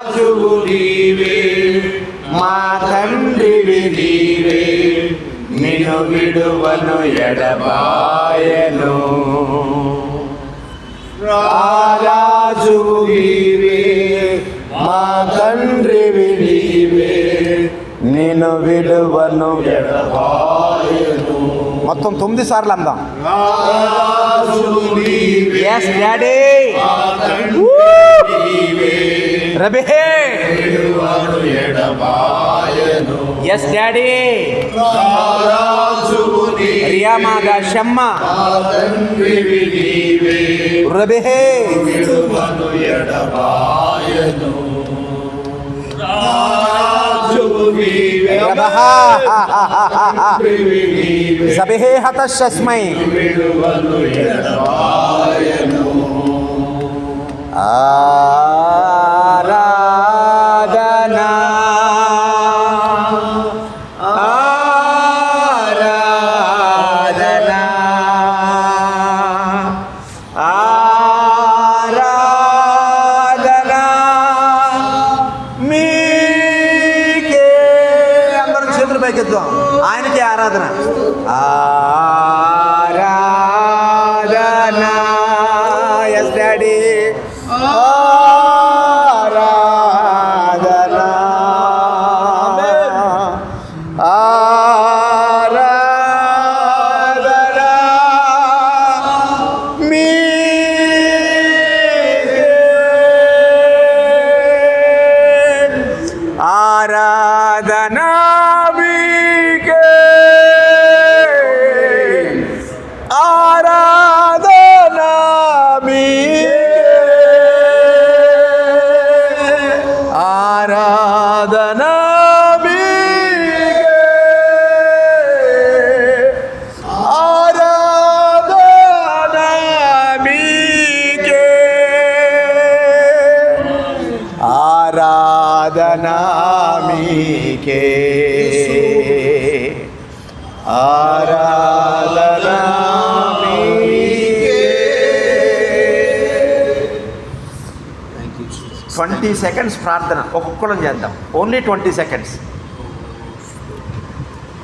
రాజువు నీవే, మా తండ్రివి నీవే, నిన్ను విడువను ఎడబాయను. రాజువు నీవే, మా తండ్రివి నీవే, నిన్ను విడువను ఎడబాయను. మొత్తం 9 సార్లు అందాం. Yes, Daddy. Rabbi. Yes, Daddy. Riyamaga Shamma. Rabbi. Zabehe hatashasmai. Aradhana, Aradhana, Aradhana మీకే. అందరం చేతులు పైకెత్తాం, ఆయనకే ఆరాధన. ఆరాధన. Yes daddy. ఆరాధన, ఆరాధన మీకే. ఆరాధన మీకే. ఆరాధన మీకే. ఆరాధన మీకే. ఆరాధన మీకే. ఆరాధన మీకే. ఆరాధన మీకే. 20 seconds ప్రార్థన ఒక్కొక్కరం చేద్దాం. Only 20 seconds.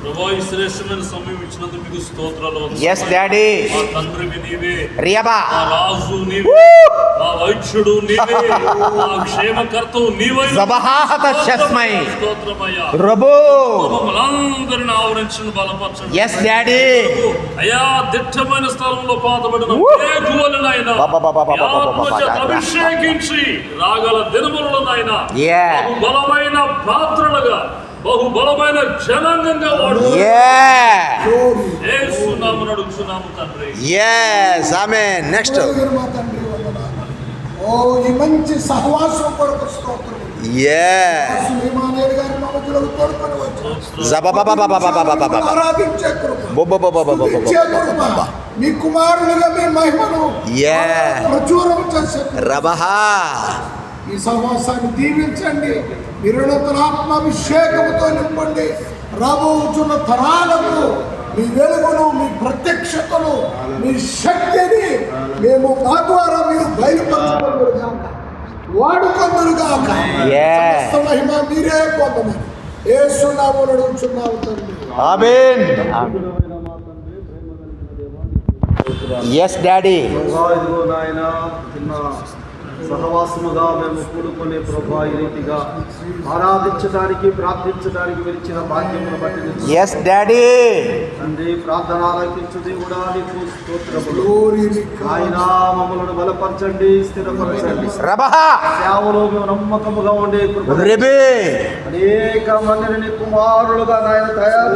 ప్రభువా, ఈ శ్రేష్టమైన సమయం ఇచ్చినందుకు మీకు స్తోత్రాలు. Yes, Daddy. మా తండ్రివి నీవే, రియబా. మా రాజు నీవే, మా వైద్యుడు నీవే, మా క్షేమకర్తవు నీవే. జబహాహతశస్మై. స్తోత్రమయ్యా. రబో. మమ్మల్ని ఆవరించిన బలపరచండి. Yes, Daddy. అయ్యా, దిట్టమైన స్థలంలో పాతబడిన మేఘములనైనా అభిషేకించి రాగల దినములను నాయనా బలమైన పాత్రలుగా, బహు బలమైన జనాంగంగా వాడు. యేసు నామమున అడుగుచున్నాము తండ్రి. yes, amen. next. ఓ ఈ మంచి సహవాసం కొరకు స్తోత్రం. సులైమానేలు గారి మధ్యలోకి తోడుకొని వచ్చారు. ఆరాధించే కృప, మీ కుమారులుగా మీ మహిమను ప్రచురం చేసే రబహా. ఈ సహవాసాన్ని దీవించండి. నిరుణతనాత్మాభిషేకముతో నింపండి. రాబోతున్న తరాలకు మీ వెలుగును, మీ ప్రత్యక్షతను, మీ శక్తిని మేము మా ద్వారా మీరు బయలుపరచుకుందరుగాక, వాడుకొందరుగాక. సమస్త మహిమ మీరే పొందమని యేసు నామమున అడుగుచున్నాము తండ్రి. ఆమేన్. yes, Daddy. సహవాసముగా మేము కూడుకునే ప్రభా, ఈ రీతిగా ఆరాధించడానికి, ప్రార్థించడానికి విరిచిన భాగ్యమును బట్టి yes, Daddy. తండ్రి, ప్రార్థన ఆలకించు దేవుడా, నీకు స్తోత్రములు. ఆయన మమ్మలను బలపరచండి, స్థిరపరచండి. సేవలో మేము నమ్మకముగా ఉండే కృప, అనేక మందిని కుమారులుగా నాయన తయారు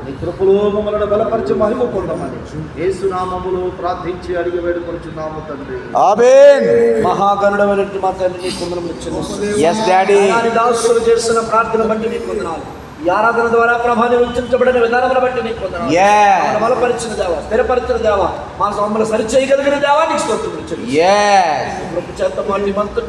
నీ కృపలో మమ్మల్ని బలపరిచి మహిమ పొందమని యేసు నామములో ప్రార్థించి అడిగి వేడుకొంచున్నాము తండ్రి. ఆమేన్. మహాగణుడైన మా తండ్రి, నీకు వందనములు చెల్లిస్తున్నాము. yes, Daddy. దాసులు చేసిన ప్రార్థన బట్టి నీకు వందనాలు. ఈ ఆరాధన ద్వారా ప్రభాని ఉంచబడిన విధానమును బట్టి నీకు వందనాలు. బలపరిచిన దేవా, స్థిరపరిచిన దేవా, మా మమ్మల్ని సరిచేయగలిగిన దేవా, నీకు స్తోత్రములు చెల్లిస్తున్నాము. కృప చేత మా